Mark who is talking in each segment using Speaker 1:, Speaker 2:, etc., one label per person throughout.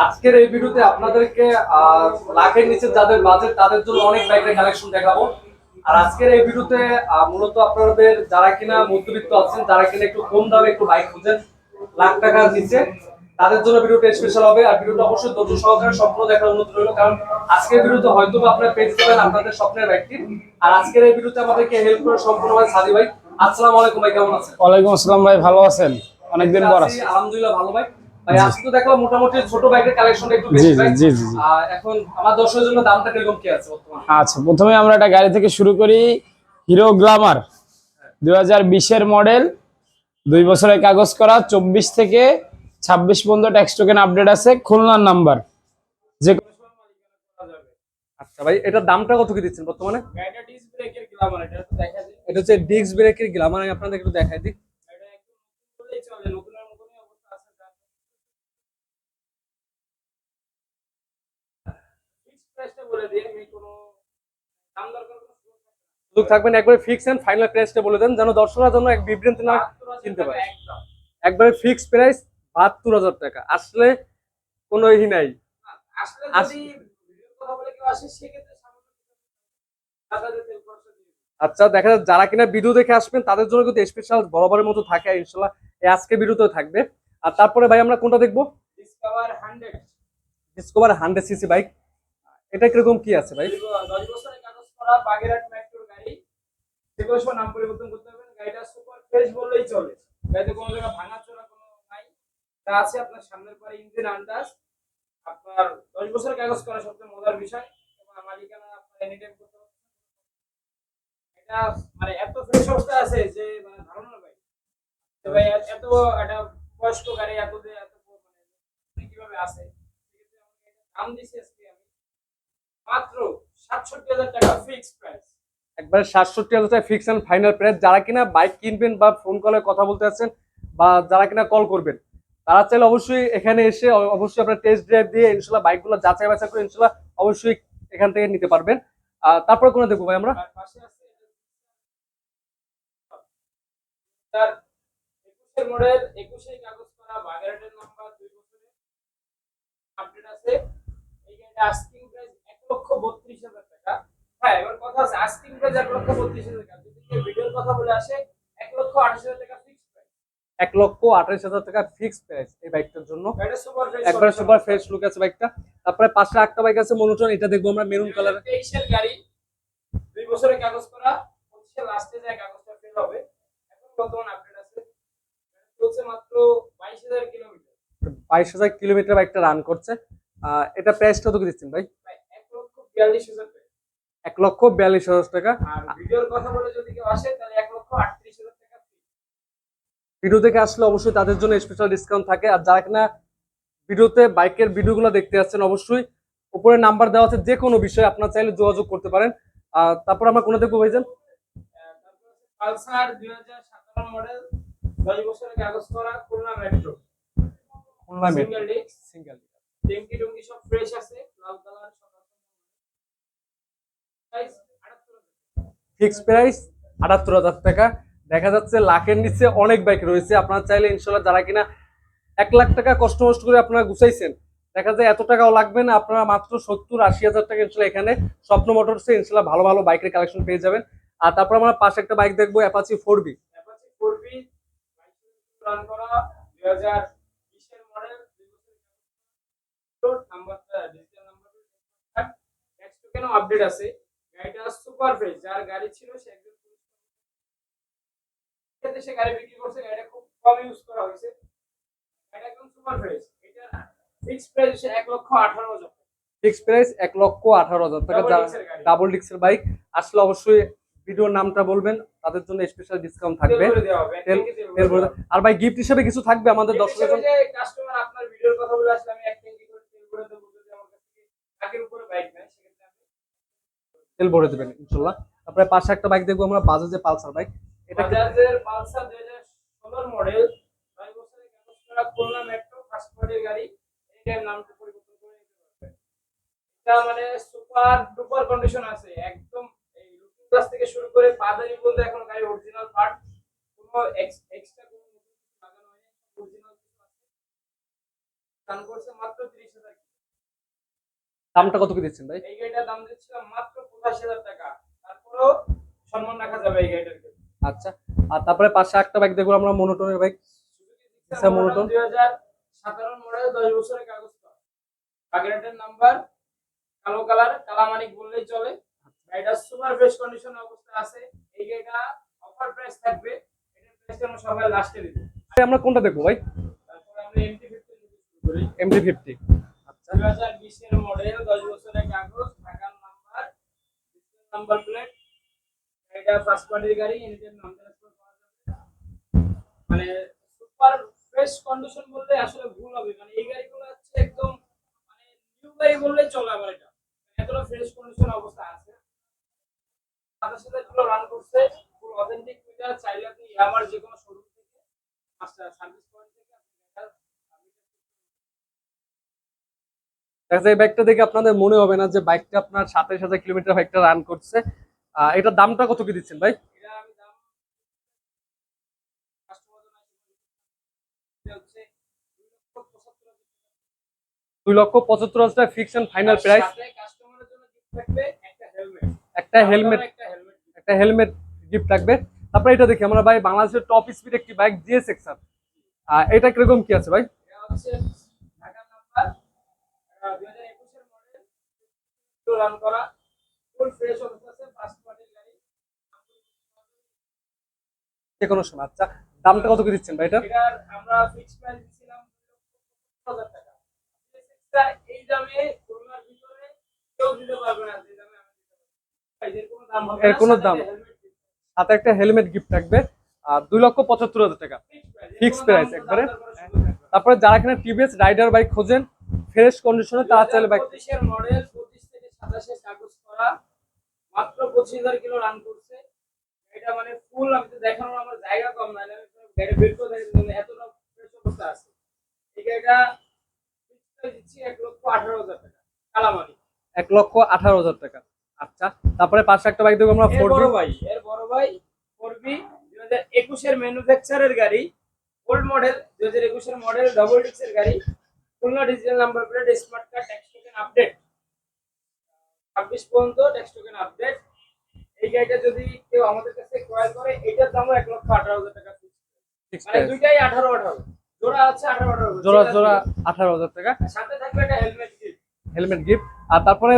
Speaker 1: আজকের এই ভিডিওতে আপনাদেরকে লাখের নিচে যাদের বাজেট তাদের জন্য অনেক বাইকের কালেকশন দেখাবো। আর আজকের এই ভিডিওতে মূলত আপনাদের যারা কিনা মধ্যবিত্ত আছেন, যারা কিনা একটু কম দামে একটু বাইক খুঁজেন লাখ টাকার নিচে, তাদের জন্য ভিডিওটা স্পেশাল হবে। আর ভিডিওটা অবশ্যই ধৈর্য সহকারে সম্পূর্ণ দেখার অনুরোধ রইল, কারণ আজকের ভিডিওতে হয়তো আপনারা পেয়ে যাবেন আপনাদের স্বপ্নের বাইকটি। আর আজকের এই ভিডিওতে আমাদেরকে হেল্প করে সম্পূর্ণভাবে সাদি ভাই। আসসালামু আলাইকুম ভাই, কেমন আছেন?
Speaker 2: ওয়ালাইকুম আসসালাম ভাই, ভালো আছেন? অনেকদিন পর
Speaker 1: আছি
Speaker 2: আসছে।
Speaker 1: আলহামদুলিল্লাহ, ভালো ভাই। ভাই
Speaker 2: জি
Speaker 1: আজকে তো দেখলাম মোটামুটি ছোট বাইকের কালেকশনটা একটু
Speaker 2: জি
Speaker 1: বেশি
Speaker 2: জি
Speaker 1: ভাই।
Speaker 2: জি জি জি।
Speaker 1: এখন আমার দর্শকের জন্য দামটা কিরকম কি আছে বর্তমানে?
Speaker 2: আচ্ছা, প্রথমে আমরা একটা গাড়ি থেকে শুরু করি। হিরো গ্ল্যামার 2020-এর মডেল, 2 বছরের কাগজ করা, 24 থেকে 26 পর্যন্ত ট্যাক্স টোকেন আপডেট আছে, খুলনার নাম্বার। যে কোনো সময় মালিকানা করা যাবে।
Speaker 1: আচ্ছা ভাই, এটার দামটা কত কি দিচ্ছেন বর্তমানে?
Speaker 2: গাড়িটা ডিস্ক ব্রেকের গ্ল্যামার, এটা একটু দেখা দিই।
Speaker 1: এটা হচ্ছে ডিস্ক ব্রেকের গ্লামার, আমি আপনাদের একটু দেখাই দিই।
Speaker 2: এটা একদম নতুন বললেই চলে, নতুনের মতনই অবস্থা আছে। ফিক্সড প্রাইসটা বলে দিই, আমি কোনো দাম দর করার কোনো সুযোগ থাকবে না।
Speaker 1: সুযোগ থাকবেন একবারে ফিক্স এন্ড ফাইনাল প্রাইসটা বলে দেন, যেন দর্শকরা যেন এক বিভ্রান্তি না
Speaker 2: 72,000
Speaker 1: চিনতে
Speaker 2: টাকা
Speaker 1: পারে।
Speaker 2: একদম।
Speaker 1: একবারে ফিক্স প্রাইস 72,000 টাকা, আসলে কোনো ই নাই।
Speaker 2: আসলে
Speaker 1: আস-
Speaker 2: যদি ভিডিওর কথা বলে কেউ আসে, সেক্ষেত্রে সামান্য টাকা তেল খরচা দিয়ে দিই।
Speaker 1: আচ্ছা, দেখা যাচ্ছে যারা কিনা ভিডিও দেখে আসবেন তাদের জন্য কিন্তু স্পেশাল বরাবরের মতো থাকে ইনশাল্লাহ, এই আজকে ভিডিওতেও থাকবে। আর তারপরে ভাই আমরা কোনটা দেখবো?
Speaker 2: ডিসকভার 100
Speaker 1: ডিসকভার 100 সিসি বাইক, এটা কিরকম কি আছে ভাই?
Speaker 2: 10 বছরের কাগজ করা বাগেরহাট মেট্রোর গাড়ি। যে কোনো সময় নাম পরিবর্তন করতে হবে না। গাড়িটা সুপার ফ্রেশ বললেই চলে। গাড়িতে কোনো জায়গা ভাঙাচোরা কোনো নাই। তা আছে আপনার সামনের পরে ইঞ্জিন আন্দাজ। আপনার 10 বছরের কাগজ করা সবচেয়ে মজার বিষয়, এবং মালিকানা আপনার এনি টাইম করতে পারবেন। এটা মানে এত ফ্রেশ অবস্থা আছে যে মানে ধারণার বাইরে। তো ভাই এত একটা বয়স্ক গাড়ি এত যে এত মানে কিভাবে আছে, সেক্ষেত্রে আমাকে এটা দাম দিছি আজকে আমি মাত্র ৬৭,০০০ টাকা ফিক্সড প্রাইস।
Speaker 1: একবারে 67,000 টাকা ফিক্স এন্ড ফাইনাল প্রাইস। যারা কিনা বাইক কিনবেন বা ফোন কলে কথা বলতে আছেন, বা যারা কিনা কল করবেন, তারা চাইলে অবশ্যই এখানে এসে অবশ্যই আপনার টেস্ট ড্রাইভ দিয়ে ইনশাল্লাহ বাইকগুলো যাচাই বাছাই করে ইনশাল্লাহ অবশ্যই এখান থেকে নিতে পারবেন। তারপরে কোনো দেখবো ভাই আমরা?
Speaker 2: আর পাশে আছে তার 21 এর মডেল, 21 এ কাগজ করা বাগেরহাটের নাম্বার, 2 বছরের আপডেট আছে। এই গাড়িটা আস্কিং প্রাইস 1,32,000 টাকা। হ্যাঁ, এবার কথা আছে আস্কিং প্রাইস 1,32,000 টাকা। যদি কেউ ভিডিওর কথা বলে আসে 1,28,000 টাকা ফিক্সড প্রাইস।
Speaker 1: 1,28,000 টাকা ফিক্স প্রাইস এই বাইকটার জন্য।
Speaker 2: গাড়িটা সুপার ফ্রেশ
Speaker 1: একবারে
Speaker 2: কন্ডিশন
Speaker 1: সুপার
Speaker 2: আছে।
Speaker 1: ফ্রেশ লুক আছে বাইকটা। তারপরে পাশে একটা বাইক আছে মনোটন, এটা দেখবো আমরা মেরুন কালার।
Speaker 2: 2023 এর গাড়ি, 2 বছরের কাগজ করা, 25 এর লাস্টে যায় কাগজটা ফেল হবে। এখন বর্তমান আপডেট আছে। চলছে মাত্র 22,000 কিলোমিটার।
Speaker 1: 22,000 কিলোমিটার বাইকটা রান করছে। এটা প্রাইসটা তো দিচ্ছেন ভাই?
Speaker 2: ভাই 1,42,000 টাকা।
Speaker 1: 1,42,000 টাকা।
Speaker 2: আর ভিডিওর কথা বলে যদি কেউ আসে তাহলে 1,38,000 টাকা।
Speaker 1: ভিডিও দেখে আসলে অবশ্যই তাদের জন্য স্পেশাল ডিসকাউন্ট থাকে। আর যারা কিনা ভিডিওতে বাইকের ভিডিওগুলো দেখতে যাচ্ছেন, অবশ্যই উপরে নাম্বার দেওয়া আছে, যে কোনো বিষয়ে আপনারা চাইলে যোগাযোগ করতে পারেন। তারপর আমরা কোনো দেখবো ভাইজান?
Speaker 2: তারপর আছে পালসার 2017 মডেল, 10 বছরের কাগজ করা, Khulna metro,
Speaker 1: Khulna metro
Speaker 2: single disc,
Speaker 1: single.
Speaker 2: টেঙ্কি টুঙ্কি সব ফ্রেশ আছে, লাল কালার সব আছে। প্রাইস 78,000।
Speaker 1: ফিক্স প্রাইস 78,000 টাকা। দেখা যাচ্ছে লাখের নিচে অনেক বাইক রয়েছে, আপনারা চাইলে ইনশাল্লাহ যারা কিনা 1,00,000 টাকা কষ্ট মষ্ট করে আপনারা গুছাইছেন, দেখা যায় এত টাকাও লাগবে না, আপনারা মাত্র 70-80 হাজার টাকা ইনশাল্লাহ এখানে স্বপ্ন মোটরসে ইনশাল্লাহ ভালো ভালো বাইকের কালেকশন পেয়ে যাবেন। আর তারপর আমরা পাশে একটা বাইক দেখবো, Apache 4B।
Speaker 2: Apache 4B, 22 run করা, 2020 এর মডেল, 2 বছরের নাম্বারটা ডিজিটাল নাম্বার, নেক্সট কেন আপডেট আছে। গাড়িটা সুপার ফ্রেশ, যার গাড়ি ছিল সে একদম সে গাড়ি বিক্রি করছে। গাড়িটা খুব কম ইউজ করা হয়েছে। গাড়িটা একদম সুপার ফ্রেশ। এটা ফিক্স প্রাইস 1,18,000।
Speaker 1: ফিক্স প্রাইস 1,18,000 টাকা।
Speaker 2: ডাবল
Speaker 1: যারা
Speaker 2: ডিক্সের গাড়ি,
Speaker 1: ডাবল ডিক্সের বাইক আসলে অবশ্যই ভিডিওর নামটা বলবেন, তাদের জন্য স্পেশাল ডিসকাউন্ট
Speaker 2: তেল
Speaker 1: থাকবে।
Speaker 2: ভরে দেওয়া হবে, এক
Speaker 1: তেল
Speaker 2: ট্যাঙ্কি তেল
Speaker 1: তেল
Speaker 2: ভরে
Speaker 1: ভরে
Speaker 2: দেওয়া হবে।
Speaker 1: আর ভাই গিফট হিসেবে কিছু থাকবে আমাদের
Speaker 2: এই
Speaker 1: দর্শকের
Speaker 2: হিসেবে
Speaker 1: জন্য?
Speaker 2: যে কাস্টমার আপনার ভিডিওর কথা বলে আসলে আমি এক ট্যাঙ্কি করে তেল ভরে দেবো, যদি আমার কাছ থেকে ট্রাকের উপরে বাইক নেয় সেক্ষেত্রে আমি
Speaker 1: তেল ভরে দেবেন ইনশাল্লাহ। তারপরে পাশে একটা বাইক দেখবো আমরা, বাজাজের পালসার বাইক। এটা কি?
Speaker 2: বাজাজের পালসার 2016 মডেল, 6 বছরের কাগজ করা, খুলনা মেট্রো ফার্স্ট পার্টির গাড়ি। এটার নামটা পরিবর্তন করে নিতে পারবেন। এটা মানে সুপার ডুপার কন্ডিশন আছে একদম। এই লুকিং গ্লাস থেকে শুরু করে পাদানি পর্যন্ত এখন গাড়ি অরিজিনাল পার্ট, কোনো এক্সট্রা কোনো নতুন কিছু লাগানো হয়নি, অরিজিনাল কিছু আছে। রান করছে মাত্র 30,000।
Speaker 1: দামটা কত কি দিচ্ছেন ভাই?
Speaker 2: এই গাড়িটার দাম দিচ্ছিলাম মাত্র 85,000 টাকা। তারপরেও সম্মান রাখা যাবে এই গাড়িটার ক্ষেত্রে।
Speaker 1: আচ্ছা, আর তারপরে পাশে একটা বাইক দেখবো আমরা, মনোটনের বাইক। আচ্ছা, মনোটন
Speaker 2: 2017 মডেল, 10 বছরের কাগজ করা। বাগেরহাটের নাম্বার, কালো কালার, কালামানিক বললেই চলে। গাড়িটা সুপার ফ্রেশ কন্ডিশন অবস্থায় আছে। এই গাড়িটা অফার প্রাইস থাকবে। এটার প্রাইসটা আমরা সবাই লাস্টে দিব।
Speaker 1: আমরা কোনটা দেখবো ভাই?
Speaker 2: তারপর আমরা MT-50 শুরু করি।
Speaker 1: MT-50। আচ্ছা,
Speaker 2: 2020 এর মডেল, 10 বছরের কাগজ, ঢাকার নাম্বার প্লেট। এটা ফার্স্ট পার্টির গাড়ি, এনজিন নাম ট্রান্সফার করা যাবে। মানে সুপার ফ্রেশ কন্ডিশন বললে আসলে ভুল হবে, মানে এই গাড়িগুলো হচ্ছে একদম মানে নিউ গাড়ি বললেই চলে আমার এটা, এতটা ফ্রেশ কন্ডিশন অবস্থা আছে। 27,000 কিলো রান করছে, ফুল অথেন্টিক মিটার। চাইলে আপনি আমার যে কোনো শোরুম থেকে মাস্টার সার্ভিস পয়েন্ট থেকে আপনি এটা
Speaker 1: দেখা যায় এই বাইকটা দেখে আপনাদের মনে হবে না যে বাইকটা আপনার 27,000 কিলোমিটার বাইকটা রান করছে। এটার দামটা কত কি দিচ্ছেন ভাই?
Speaker 2: এটা আমি দাম কাস্টমার জন্য হচ্ছে
Speaker 1: 2,75,000 টাকা ফিক্স এন্ড ফাইনাল প্রাইস।
Speaker 2: সাথে কাস্টমারের জন্য গিফট থাকবে একটা হেলমেট।
Speaker 1: একটা হেলমেট,
Speaker 2: একটা হেলমেট
Speaker 1: একটা হেলমেট গিফট থাকবে। তারপরে এটা দেখি আমরা ভাই, বাংলাদেশের টপ স্পিড একটি বাইক GSX। এটা কিরকম কি আছে ভাই?
Speaker 2: এটা হচ্ছে ঢাকার নাম্বার, 2021 এর মডেল, রান করা, ফুল ফ্রেশ অবস্থা আছে, ফার্স্ট পার্টির গাড়ি।
Speaker 1: যে কোনো সময়। আচ্ছা, দামটা কত কি দিচ্ছেন ভাই এটা?
Speaker 2: এটার আমরা ফিক্স প্রাইস দিছিলাম 2,50,000 টাকা। এটা এই দামে খুলনার ভিতরে কেউ দিতে পারবে না, যে দামে আমি দিতে পারবো। এর কোনো দাম হবে
Speaker 1: এর
Speaker 2: না,
Speaker 1: কোনো
Speaker 2: সাথে
Speaker 1: দাম,
Speaker 2: একটা হেলমেট দিতে
Speaker 1: সাথে একটা হেলমেট গিফট থাকবে। আর 2,75,000 টাকা ফিক্স প্রাইস একবারে। তারপরে যারা এখানে টিভিএস রাইডার বাইক খোঁজেন ফ্রেশ কন্ডিশনে, তারা চাইলে বাইক।
Speaker 2: 2025 এর মডেল, 25 থেকে 27 এর কাগজ করা, মাত্র 25,000 কিলো রান করছে। এটা মানে ফুল, আমি তো দেখানোর আমার জায়গা কম না, আমি গাড়ি বের করে দেখাতে এতটা ফ্রেশ অবস্থা আছে। এই গাড়িটা ফিক্স প্রাইস দিচ্ছি 1,18,000 টাকা কালামানি।
Speaker 1: 1,18,000 টাকা। আচ্ছা, তারপরে পাশে একটা বাইক দেখবো আমরা,
Speaker 2: এর
Speaker 1: 4B।
Speaker 2: বড় ভাই, এর বড় ভাই 4B, 2021 এর ম্যানুফ্যাকচারের গাড়ি, ওল্ড মডেল, 2021 এর মডেল, ডাবল ডিক্সের গাড়ি, Khulna digital number plate, smart card, tax token update, 26 পর্যন্ত ট্যাক্স টোকেন আপডেট। এই গাড়িটা যদি কেউ আমাদের কাছে ক্রয় করে, এটার দামও 1,18,000 টাকা ফিক্স।
Speaker 1: ফিক্স
Speaker 2: মানে
Speaker 1: প্রাইস,
Speaker 2: দুইটাই 18,18 জোড়া আছে, 18,18
Speaker 1: জোড়া জোড়া 18,000 টাকা
Speaker 2: সাথে থাকবে একটা হেলমেট গিফট।
Speaker 1: Helmet gift. আর তারপরে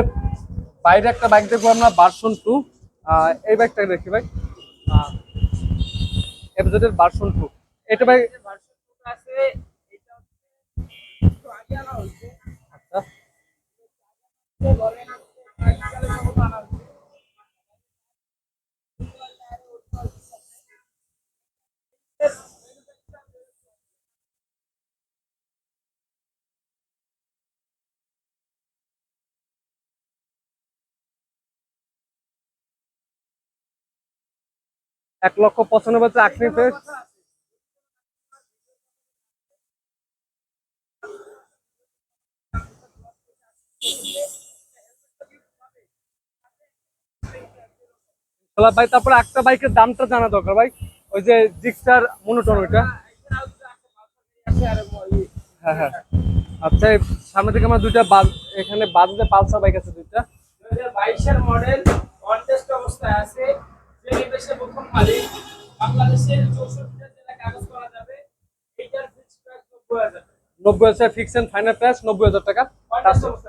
Speaker 1: বাইরে একটা বাইক দেখবো আমরা, ভার্সন 2। এই বাইকটা দেখি ভাই, এফজেড এর ভার্সন 2। এটা ভাই,
Speaker 2: ভার্সন 2 আছে, এটা হচ্ছে একটু আগে আনা হয়েছে।
Speaker 1: আচ্ছা,
Speaker 2: বলেন প্র্যাকটিক্যালি কত আনা হয়েছে।
Speaker 1: 1,95,000 আখনি ফ্রেশ। ভাই তারপরে একটা বাইকের দামটা জানা দরকার ভাই, ওই যে জিক্সার মনোটন ওইটা। হ্যাঁ হ্যাঁ, আচ্ছা, এই সামনে থেকে আমরা দুইটা এখানে বাজাজে পালসার বাইক আছে দুইটা।
Speaker 2: 2022 এর মডেল, কন্টেস্ট অবস্থায় আছে, যে দেশের প্রথম মালিক, বাংলাদেশের 64টা জেলা কাগজ করা যাবে। এইটার ফিক্স প্রাইস 90,000 টাকা।
Speaker 1: 90,000 ফিক্স এন্ড ফাইনাল প্রাইস 90,000 টাকা।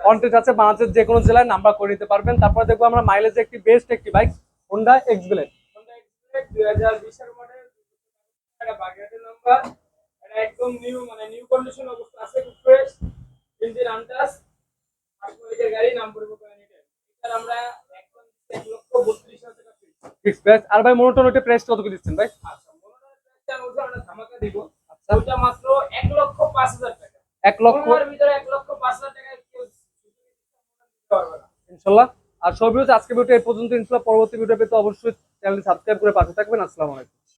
Speaker 1: কন্টেস্ট আছে বাংলাদেশের যে কোনো জেলায়, নাম্বার করে নিতে পারবেন। তারপরে দেখবো আমরা মাইলেজে একটি বেস্ট একটি bike, Honda X-Blade.
Speaker 2: Honda Xpander 2020 এর মডেল, এটা বাগেরহাটের নাম্বার। এটা একদম নিউ, মানে নিউ কন্ডিশন অবস্থা আছে, খুব ফ্রেশ, ইঞ্জিন আনটাচ, আসলে গাড়ি নাম পরিবর্তন এটা। এটা আমরা একদম 1,32,000 টাকা ফিক্স।
Speaker 1: Fix price. আর ভাই মনোটন ওইটা প্রাইস কত করে দিচ্ছেন ভাই?
Speaker 2: আচ্ছা, মনোটনের প্রাইসটা আমরা ধামাকা দিব।
Speaker 1: আচ্ছা,
Speaker 2: ওইটা মাত্র 1,05,000 টাকা।
Speaker 1: 1,00,000
Speaker 2: খুলনার ভিতরে 1,05,000 টাকায় কেউ দিতে পারবে না।
Speaker 1: ইনশাল্লাহ। আর সব ভিডিওতে আজকে ভিডিও এই পর্যন্ত। ইনশাল্লাহ পরবর্তী ভিডিও পেতে অবশ্যই চ্যানেলটি সাবস্ক্রাইব করে পাশে থাকবেন। আসসালামু আলাইকুম।